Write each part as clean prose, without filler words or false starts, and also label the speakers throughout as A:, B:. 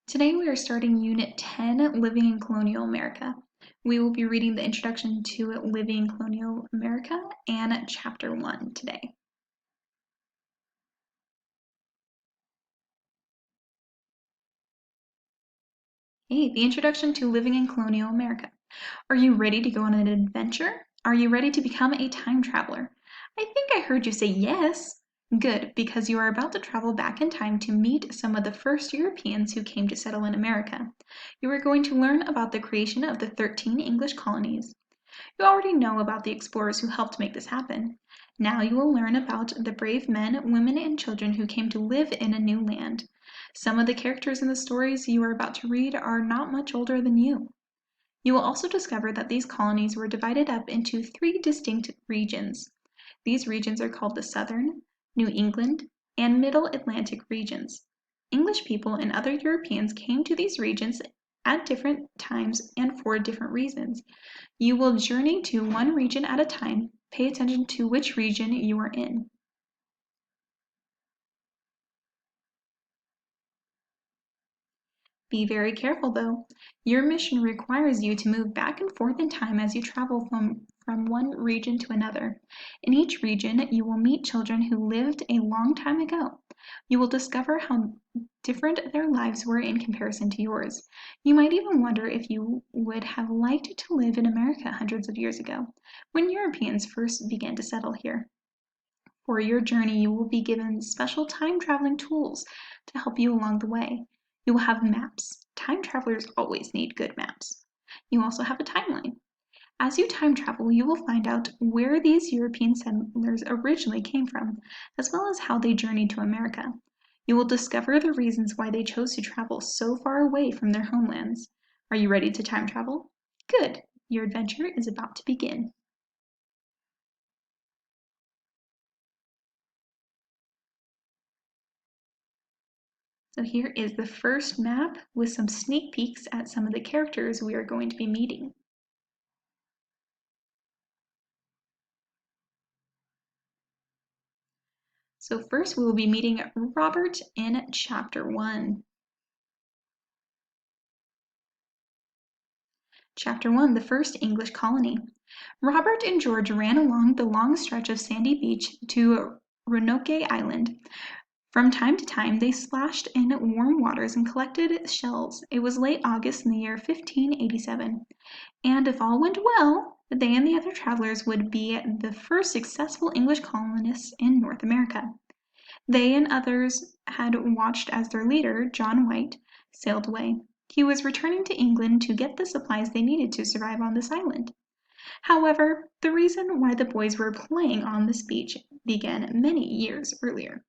A: Today we are starting Unit 10, Living in Colonial America. We will be reading the Introduction to Living in Colonial America and Chapter 1 today. Hey, the Introduction to Living in Colonial America. Are you ready to go on an adventure? Are you ready to become a time traveler? I think I heard you say yes. Good, because you are about to travel back in time to meet some of the first Europeans who came to settle in America. You are going to learn about the creation of the 13 English colonies. You already know about the explorers who helped make this happen. Now you will learn about the brave men, women, and children who came to live in a new land. Some of the characters in the stories you are about to read are not much older than you. You will also discover that these colonies were divided up into 3 distinct regions. These regions are called the Southern, New England, and Middle Atlantic regions. English people and other Europeans came to these regions at different times and for different reasons. You will journey to one region at a time. Pay attention to which region you are in. Be very careful though. Your mission requires you to move back and forth in time as you travel from one region to another. In each region, you will meet children who lived a long time ago. You will discover how different their lives were in comparison to yours. You might even wonder if you would have liked to live in America hundreds of years ago, when Europeans first began to settle here. For your journey, you will be given special time traveling tools to help you along the way. You will have maps. Time travelers always need good maps. You also have a timeline. As you time travel, you will find out where these European settlers originally came from, as well as how they journeyed to America. You will discover the reasons why they chose to travel so far away from their homelands. Are you ready to time travel? Good. Your adventure is about to begin. So here is the first map with some sneak peeks at some of the characters we are going to be meeting. So first we will be meeting Robert in Chapter 1. Chapter 1, the first English colony. Robert and George ran along the long stretch of sandy beach to Roanoke Island. From time to time, they splashed in warm waters and collected shells. It was late August in the year 1587, and if all went well, they and the other travelers would be the first successful English colonists in North America. They and others had watched as their leader, John White, sailed away. He was returning to England to get the supplies they needed to survive on this island. However, the reason why the boys were playing on this beach began many years earlier.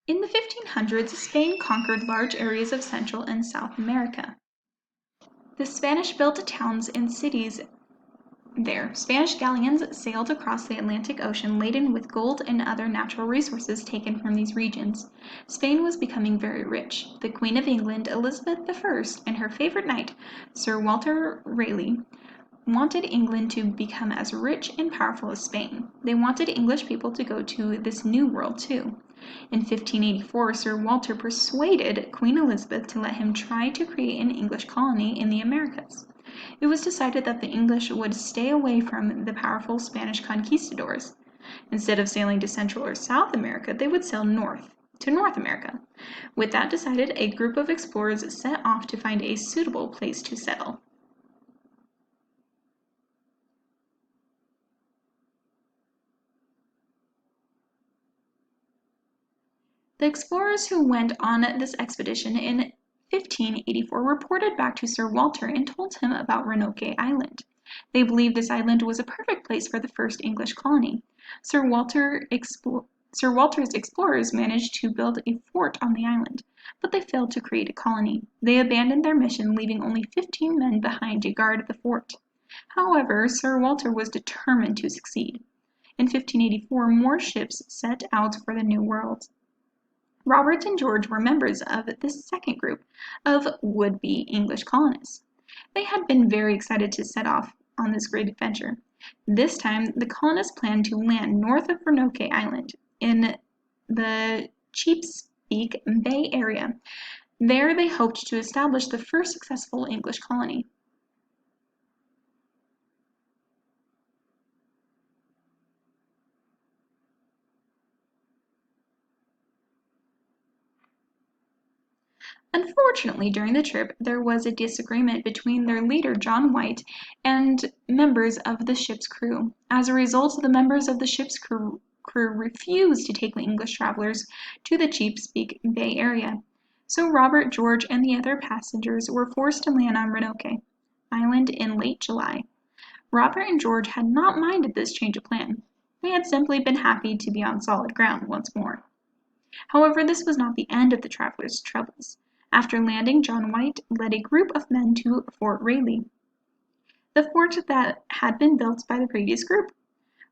A: In the 1500s, Spain conquered large areas of Central and South America. The Spanish built towns and cities there. Spanish galleons sailed across the Atlantic Ocean laden with gold and other natural resources taken from these regions. Spain was becoming very rich. The Queen of England, Elizabeth I, and her favorite knight, Sir Walter Raleigh, wanted England to become as rich and powerful as Spain. They wanted English people to go to this new world too. In 1584, Sir Walter persuaded Queen Elizabeth to let him try to create an English colony in the Americas. It was decided that the English would stay away from the powerful Spanish conquistadors. Instead of sailing to Central or South America, they would sail north, to North America. With that decided, a group of explorers set off to find a suitable place to settle. The explorers who went on this expedition in 1584 reported back to Sir Walter and told him about Roanoke Island. They believed this island was a perfect place for the first English colony. Sir Walter's explorers managed to build a fort on the island, but they failed to create a colony. They abandoned their mission, leaving only 15 men behind to guard the fort. However, Sir Walter was determined to succeed. In 1584, more ships set out for the New World. Robert and George were members of this second group of would-be English colonists. They had been very excited to set off on this great adventure. This time, the colonists planned to land north of Roanoke Island in the Chesapeake Bay area. There they hoped to establish the first successful English colony. Unfortunately, during the trip, there was a disagreement between their leader, John White, and members of the ship's crew. As a result, the members of the ship's crew refused to take the English travelers to the Chesapeake Bay area. So Robert, George, and the other passengers were forced to land on Roanoke Island in late July. Robert and George had not minded this change of plan. They had simply been happy to be on solid ground once more. However, this was not the end of the travelers' troubles. After landing, John White led a group of men to Fort Raleigh, the fort that had been built by the previous group.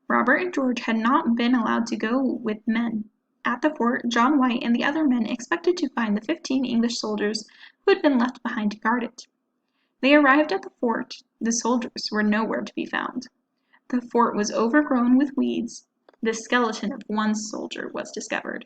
A: Robert and George had not been allowed to go with men. At the fort, John White and the other men expected to find the 15 English soldiers who had been left behind to guard it. They arrived at the fort. The soldiers were nowhere to be found. The fort was overgrown with weeds. The skeleton of one soldier was discovered.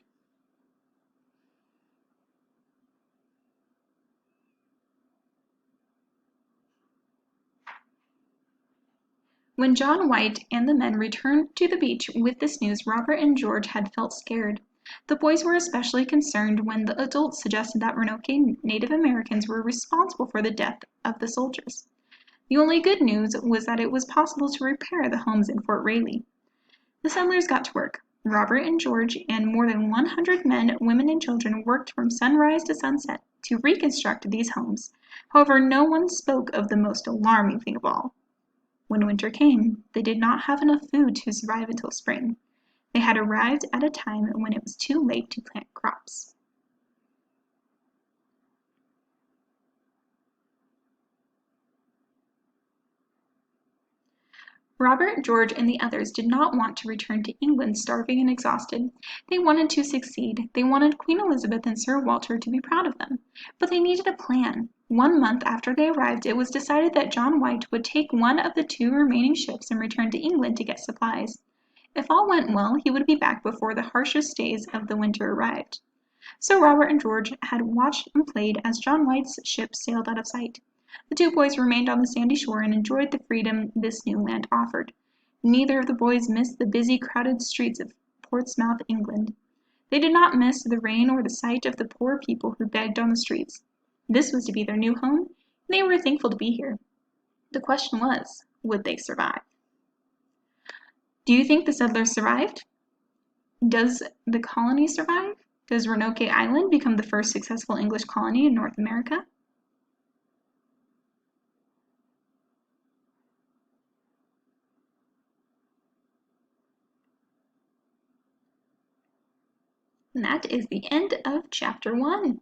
A: When John White and the men returned to the beach with this news, Robert and George had felt scared. The boys were especially concerned when the adults suggested that Roanoke Native Americans were responsible for the death of the soldiers. The only good news was that it was possible to repair the homes in Fort Raleigh. The settlers got to work. Robert and George and more than 100 men, women, and children worked from sunrise to sunset to reconstruct these homes. However, no one spoke of the most alarming thing of all. When winter came, they did not have enough food to survive until spring. They had arrived at a time when it was too late to plant crops. Robert, George, and the others did not want to return to England starving and exhausted. They wanted to succeed. They wanted Queen Elizabeth and Sir Walter to be proud of them. But they needed a plan. 1 month after they arrived, it was decided that John White would take one of the 2 remaining ships and return to England to get supplies. If all went well, he would be back before the harshest days of the winter arrived. So Robert and George had watched and played as John White's ship sailed out of sight. The 2 boys remained on the sandy shore and enjoyed the freedom this new land offered. Neither of the boys missed the busy, crowded streets of Portsmouth, England. They did not miss the rain or the sight of the poor people who begged on the streets. This was to be their new home, and they were thankful to be here. The question was, would they survive? Do you think the settlers survived? Does the colony survive? Does Roanoke Island become the first successful English colony in North America? And that is the end of chapter 1.